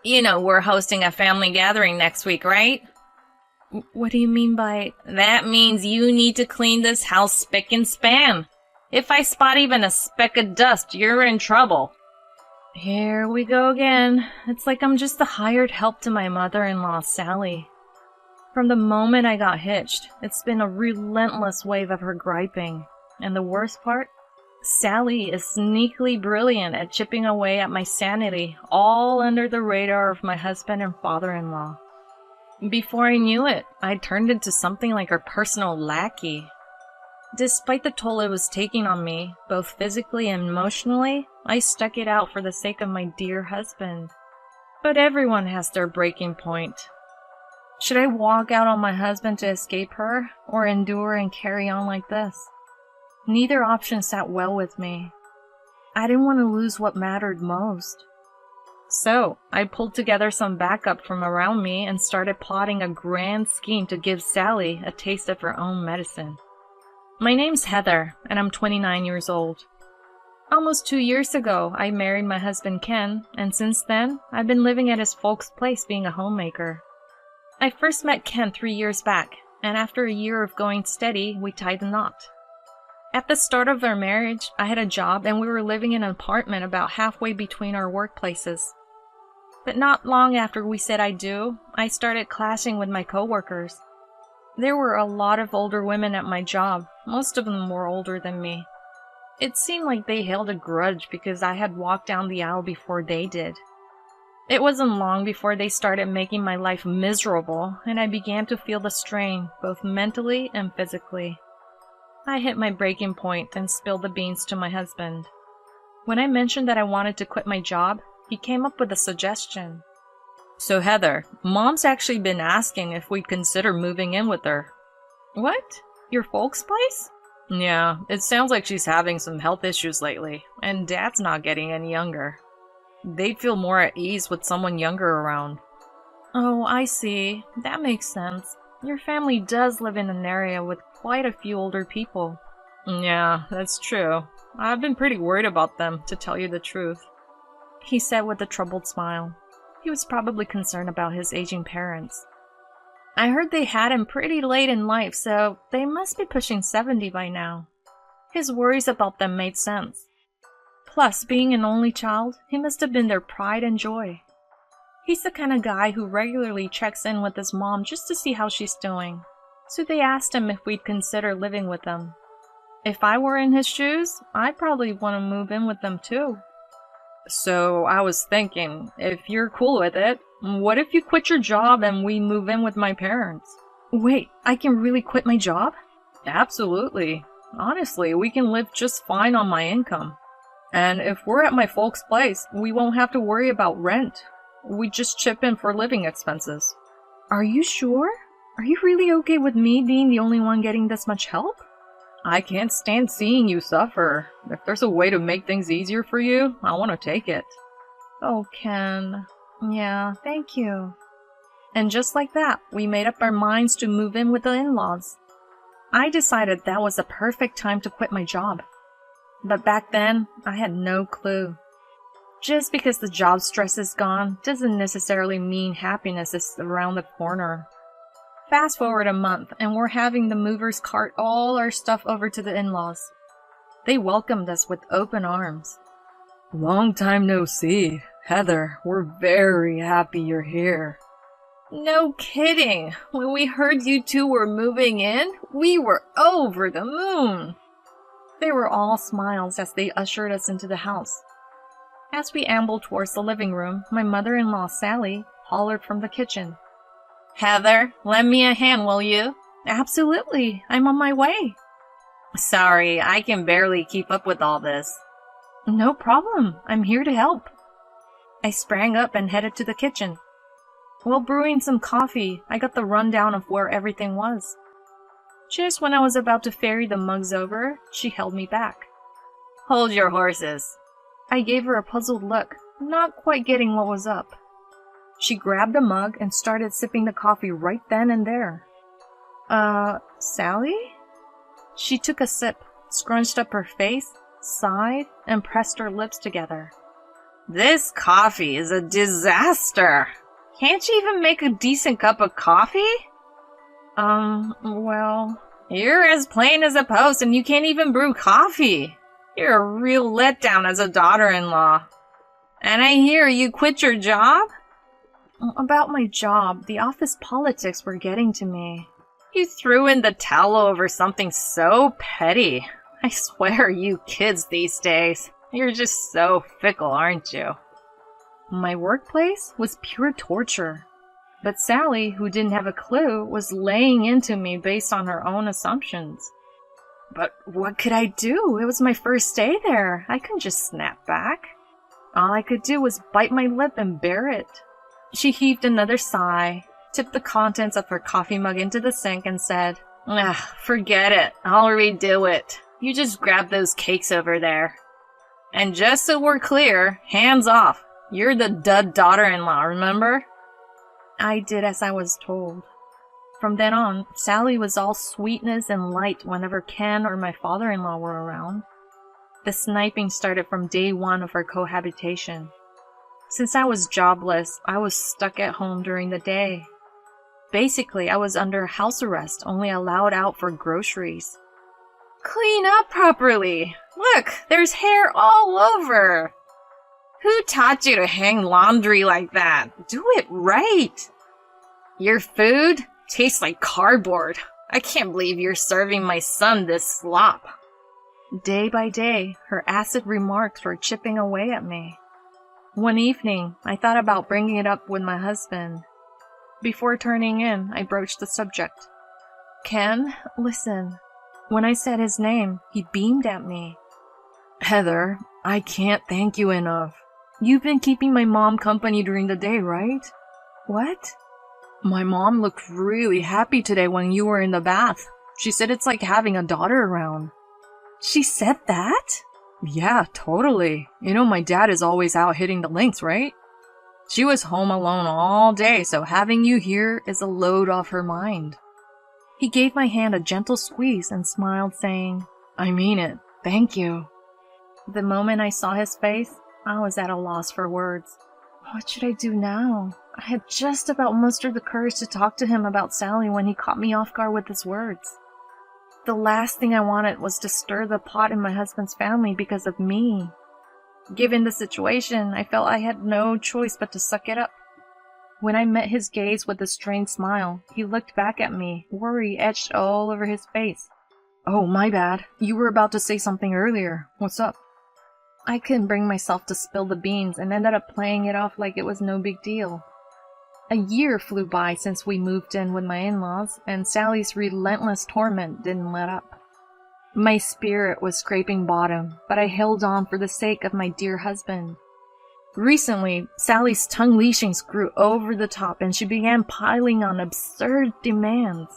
You know we're hosting a family gathering next week, right? What do you mean by... That means you need to clean this house spick and span. If I spot even a speck of dust, you're in trouble. Here we go again. It's like I'm just the hired help to my mother-in-law, Sally. From the moment I got hitched, it's been a relentless wave of her griping. And the worst part? Sally is sneakily brilliant at chipping away at my sanity, all under the radar of my husband and father-in-law. Before I knew it, I turned into something like her personal lackey. Despite the toll it was taking on me, both physically and emotionally, I stuck it out for the sake of my dear husband. But everyone has their breaking point. Should I walk out on my husband to escape her, or endure and carry on like this? Neither option sat well with me. I didn't want to lose what mattered most. So, I pulled together some backup from around me and started plotting a grand scheme to give Sally a taste of her own medicine. My name's Heather, and I'm 29 years old. Almost 2 years ago, I married my husband Ken, and since then, I've been living at his folks' place being a homemaker. I first met Ken 3 years back, and after a year of going steady, we tied the knot. At the start of our marriage, I had a job and we were living in an apartment about halfway between our workplaces. But not long after we said I do, I started clashing with my coworkers. There were a lot of older women at my job, most of them were older than me. It seemed like they held a grudge because I had walked down the aisle before they did. It wasn't long before they started making my life miserable, and I began to feel the strain, both mentally and physically. I hit my breaking point and spilled the beans to my husband. When I mentioned that I wanted to quit my job, he came up with a suggestion. So Heather, Mom's actually been asking if we'd consider moving in with her. What? Your folks' place? Yeah, it sounds like she's having some health issues lately, and Dad's not getting any younger. They'd feel more at ease with someone younger around. Oh, I see. That makes sense. Your family does live in an area with quite a few older people. Yeah, that's true. I've been pretty worried about them, to tell you the truth, he said with a troubled smile. He was probably concerned about his aging parents. I heard they had him pretty late in life, so they must be pushing 70 by now. His worries about them made sense. Plus, being an only child, he must have been their pride and joy. He's the kind of guy who regularly checks in with his mom just to see how she's doing. So they asked him if we'd consider living with them. If I were in his shoes, I'd probably want to move in with them too. So I was thinking, if you're cool with it, what if you quit your job and we move in with my parents? Wait, I can really quit my job? Absolutely. Honestly, we can live just fine on my income. And if we're at my folks' place, we won't have to worry about rent. We just chip in for living expenses. Are you sure? Are you really okay with me being the only one getting this much help? I can't stand seeing you suffer. If there's a way to make things easier for you, I want to take it. Oh, Ken. Yeah, thank you. And just like that, we made up our minds to move in with the in-laws. I decided that was the perfect time to quit my job. But back then, I had no clue. Just because the job stress is gone doesn't necessarily mean happiness is around the corner. Fast forward a month, and we're having the movers cart all our stuff over to the in-laws. They welcomed us with open arms. Long time no see. Heather, we're very happy you're here. No kidding. When we heard you two were moving in, we were over the moon. They were all smiles as they ushered us into the house. As we ambled towards the living room, my mother-in-law, Sally, hollered from the kitchen. Heather, lend me a hand, will you? Absolutely. I'm on my way. Sorry, I can barely keep up with all this. No problem. I'm here to help. I sprang up and headed to the kitchen. While brewing some coffee, I got the rundown of where everything was. Just when I was about to ferry the mugs over, she held me back. Hold your horses. I gave her a puzzled look, not quite getting what was up. She grabbed a mug and started sipping the coffee right then and there. Sally? She took a sip, scrunched up her face, sighed, and pressed her lips together. This coffee is a disaster. Can't you even make a decent cup of coffee? Well, you're as plain as a post and you can't even brew coffee. You're a real letdown as a daughter-in-law. And I hear you quit your job? About my job, the office politics were getting to me. You threw in the towel over something so petty. I swear, you kids these days, you're just so fickle, aren't you? My workplace was pure torture. But Sally, who didn't have a clue, was laying into me based on her own assumptions. But what could I do? It was my first day there. I couldn't just snap back. All I could do was bite my lip and bear it. She heaved another sigh, tipped the contents of her coffee mug into the sink, and said, Forget it. I'll redo it. You just grab those cakes over there. And just so we're clear, hands off. You're the dud daughter-in-law, remember? I did as I was told. From then on, Sally was all sweetness and light whenever Ken or my father-in-law were around. The sniping started from day one of our cohabitation. Since I was jobless, I was stuck at home during the day. Basically, I was under house arrest, only allowed out for groceries. Clean up properly. Look, there's hair all over. Who taught you to hang laundry like that? Do it right. Your food tastes like cardboard. I can't believe you're serving my son this slop. Day by day, her acid remarks were chipping away at me. One evening, I thought about bringing it up with my husband. Before turning in, I broached the subject. Ken, listen. When I said his name, he beamed at me. Heather, I can't thank you enough. You've been keeping my mom company during the day, right? What? My mom looked really happy today when you were in the bath. She said it's like having a daughter around. She said that? Yeah, totally. You know my dad is always out hitting the links, right? She was home alone all day, so having you here is a load off her mind. He gave my hand a gentle squeeze and smiled, saying, I mean it. Thank you. The moment I saw his face, I was at a loss for words. What should I do now? I had just about mustered the courage to talk to him about Sally when he caught me off guard with his words. The last thing I wanted was to stir the pot in my husband's family because of me. Given the situation, I felt I had no choice but to suck it up. When I met his gaze with a strained smile, he looked back at me, worry etched all over his face. Oh, my bad. You were about to say something earlier. What's up? I couldn't bring myself to spill the beans and ended up playing it off like it was no big deal. A year flew by since we moved in with my in-laws, and Sally's relentless torment didn't let up. My spirit was scraping bottom, but I held on for the sake of my dear husband. Recently, Sally's tongue leashings grew over the top and she began piling on absurd demands.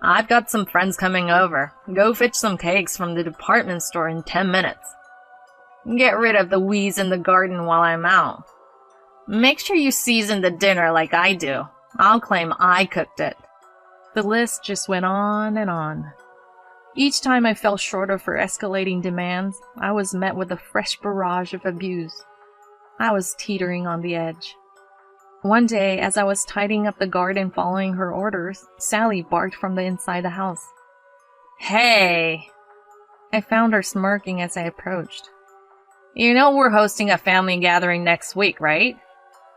I've got some friends coming over. Go fetch some cakes from the department store in 10 minutes. Get rid of the weeds in the garden while I'm out. Make sure you season the dinner like I do. I'll claim I cooked it. The list just went on and on. Each time I fell short of her escalating demands, I was met with a fresh barrage of abuse. I was teetering on the edge. One day, as I was tidying up the garden following her orders, Sally barked from the inside the house. Hey! I found her smirking as I approached. You know we're hosting a family gathering next week, right?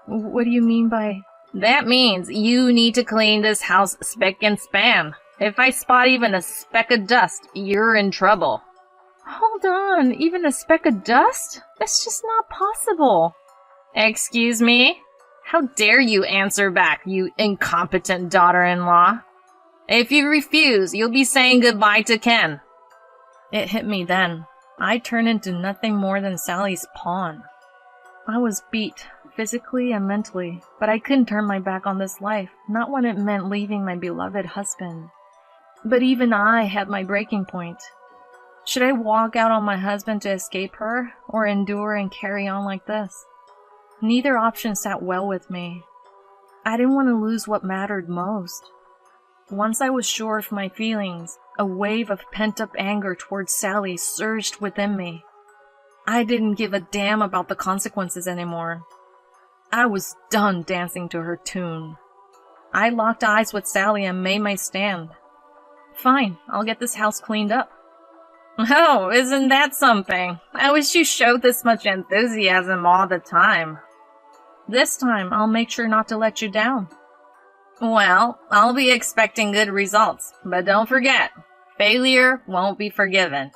What do you mean by... That means you need to clean this house spick and span. If I spot even a speck of dust, you're in trouble. Hold on, even a speck of dust? That's just not possible. Excuse me? How dare you answer back, you incompetent daughter-in-law? If you refuse, you'll be saying goodbye to Ken. It hit me then. I turned into nothing more than Sally's pawn. I was beat, physically and mentally, but I couldn't turn my back on this life, not when it meant leaving my beloved husband. But even I had my breaking point. Should I walk out on my husband to escape her, or endure and carry on like this? Neither option sat well with me. I didn't want to lose what mattered most. Once I was sure of my feelings, a wave of pent-up anger towards Sally surged within me. I didn't give a damn about the consequences anymore. I was done dancing to her tune. I locked eyes with Sally and made my stand. Fine, I'll get this house cleaned up. Oh, isn't that something? I wish you showed this much enthusiasm all the time. This time, I'll make sure not to let you down. Well, I'll be expecting good results, but don't forget, failure won't be forgiven.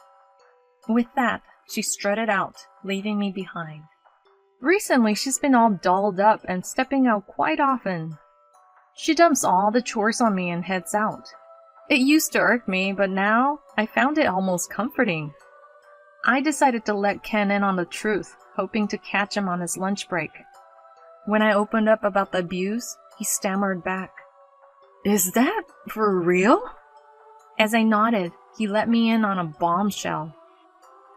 With that, she strutted out, leaving me behind. Recently, she's been all dolled up and stepping out quite often. She dumps all the chores on me and heads out. It used to irk me, but now I found it almost comforting. I decided to let Ken in on the truth, hoping to catch him on his lunch break. When I opened up about the abuse, he stammered back. Is that for real? As I nodded, he let me in on a bombshell.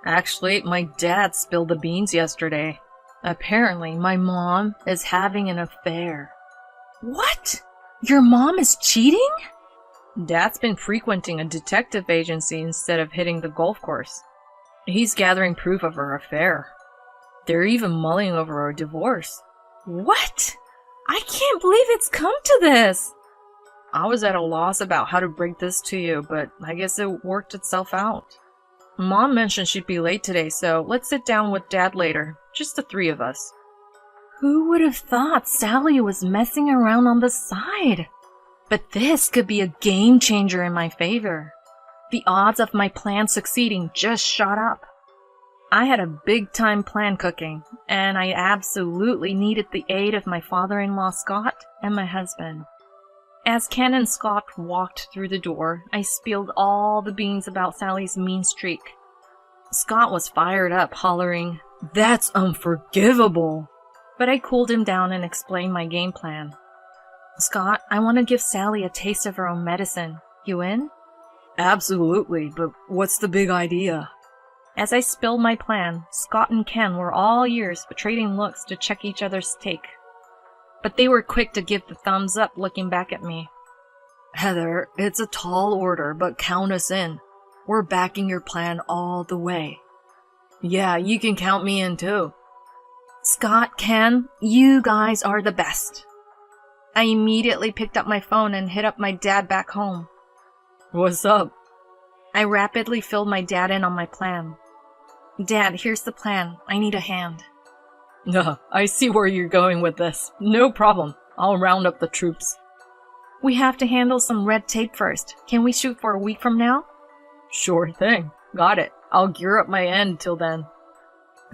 Actually, my dad spilled the beans yesterday. Apparently, my mom is having an affair. What? Your mom is cheating? Dad's been frequenting a detective agency instead of hitting the golf course. He's gathering proof of her affair. They're even mulling over a divorce. What? I can't believe it's come to this! I was at a loss about how to break this to you, but I guess it worked itself out. Mom mentioned she'd be late today, so let's sit down with Dad later. Just the three of us. Who would have thought Sally was messing around on the side? But this could be a game changer in my favor. The odds of my plan succeeding just shot up. I had a big-time plan cooking, and I absolutely needed the aid of my father-in-law Scott and my husband. As Ken and Scott walked through the door, I spilled all the beans about Sally's mean streak. Scott was fired up, hollering, "That's unforgivable!" But I cooled him down and explained my game plan. Scott, I want to give Sally a taste of her own medicine. You in? Absolutely, but what's the big idea? As I spilled my plan, Scott and Ken were all ears but trading looks to check each other's take. But they were quick to give the thumbs up, looking back at me. Heather, it's a tall order, but count us in. We're backing your plan all the way. Yeah, you can count me in too. Scott, Ken, you guys are the best. I immediately picked up my phone and hit up my dad back home. What's up? I rapidly filled my dad in on my plan. Dad, here's the plan. I need a hand. I see where you're going with this. No problem. I'll round up the troops. We have to handle some red tape first. Can we shoot for a week from now? Sure thing. Got it. I'll gear up my end till then.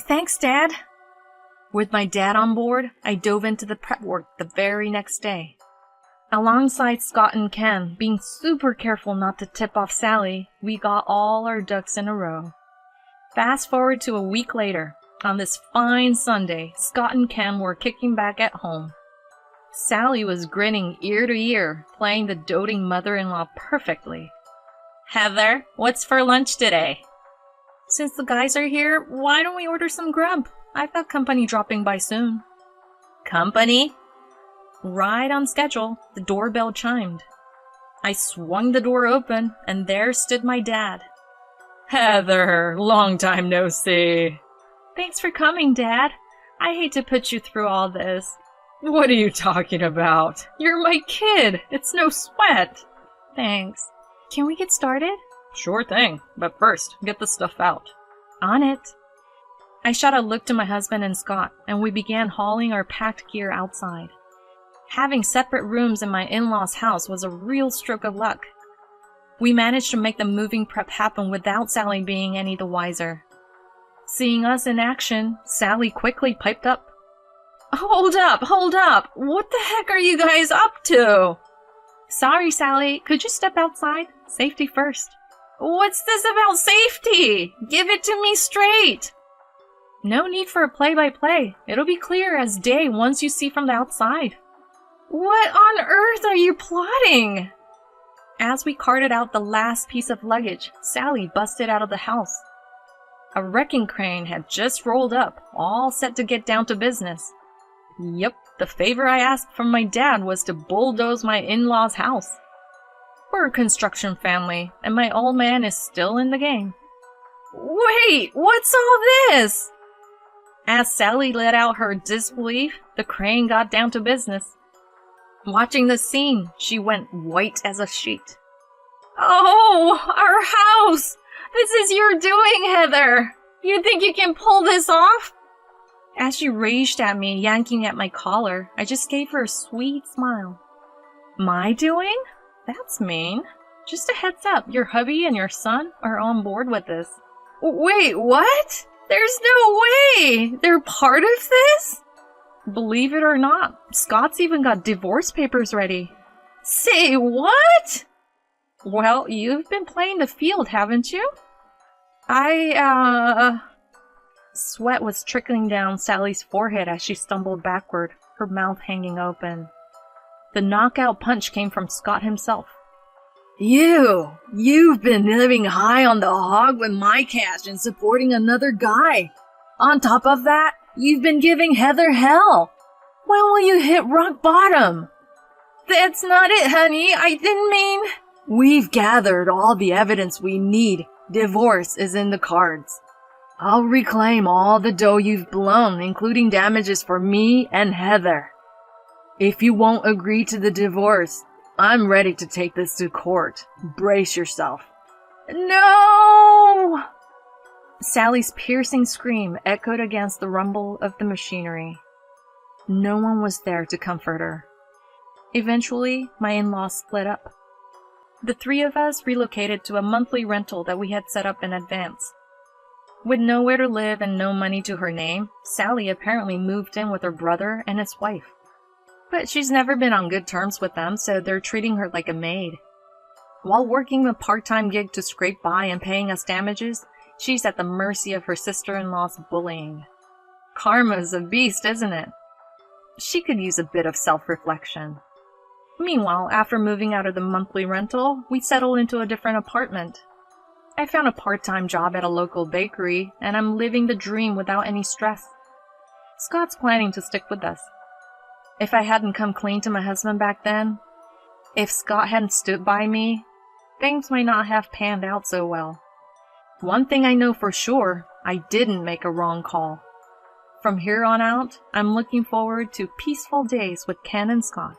Thanks, Dad. With my dad on board, I dove into the prep work the very next day. Alongside Scott and Ken, being super careful not to tip off Sally, we got all our ducks in a row. Fast forward to a week later. On this fine Sunday, Scott and Ken were kicking back at home. Sally was grinning ear to ear, playing the doting mother-in-law perfectly. Heather, what's for lunch today? Since the guys are here, why don't we order some grub? I've got company dropping by soon. Company? Right on schedule, the doorbell chimed. I swung the door open, and there stood my dad. Heather, long time no see. Thanks for coming, Dad. I hate to put you through all this. What are you talking about? You're my kid. It's no sweat. Thanks. Can we get started? Sure thing, but first, get the stuff out. On it. I shot a look to my husband and Scott, and we began hauling our packed gear outside. Having separate rooms in my in-laws' house was a real stroke of luck. We managed to make the moving prep happen without Sally being any the wiser. Seeing us in action, Sally quickly piped up. Hold up! What the heck are you guys up to? Sorry, Sally. Could you step outside? Safety first. What's this about safety? Give it to me straight. No need for a play-by-play. It'll be clear as day once you see from the outside. What on earth are you plotting? As we carted out the last piece of luggage, Sally busted out of the house. A wrecking crane had just rolled up, all set to get down to business. Yep, the favor I asked from my dad was to bulldoze my in-laws' house. We're a construction family, and my old man is still in the game. Whoa! Wait, what's all this? As Sally let out her disbelief, the crane got down to business. Watching the scene, she went white as a sheet. Oh, our house! This is your doing, Heather! You think you can pull this off? As she raged at me, yanking at my collar, I just gave her a sweet smile. My doing? That's mean. Just a heads up, your hubby and your son are on board with this. Wait, what? There's no way! They're part of this? Believe it or not, Scott's even got divorce papers ready. Say what? Well, you've been playing the field, haven't you? Sweat was trickling down Sally's forehead as she stumbled backward, her mouth hanging open. The knockout punch came from Scott himself. You've been living high on the hog with my cash and supporting another guy. On top of that, you've been giving Heather hell. When will you hit rock bottom? That's not it, honey. I didn't mean... We've gathered all the evidence we need. Divorce is in the cards. I'll reclaim all the dough you've blown, including damages for me and Heather. If you won't agree to the divorce, I'm ready to take this to court. Brace yourself. No! Sally's piercing scream echoed against the rumble of the machinery. No one was there to comfort her. Eventually, my in-laws split up. The three of us relocated to a monthly rental that we had set up in advance. With nowhere to live and no money to her name, Sally apparently moved in with her brother and his wife. But she's never been on good terms with them, so they're treating her like a maid. While working a part-time gig to scrape by and paying us damages, she's at the mercy of her sister-in-law's bullying. Karma's a beast, isn't it? She could use a bit of self-reflection. Meanwhile, after moving out of the monthly rental, we settled into a different apartment. I found a part-time job at a local bakery, and I'm living the dream without any stress. Scott's planning to stick with us. If I hadn't come clean to my husband back then, if Scott hadn't stood by me, things might not have panned out so well. One thing I know for sure, I didn't make a wrong call. From here on out, I'm looking forward to peaceful days with Ken and Scott.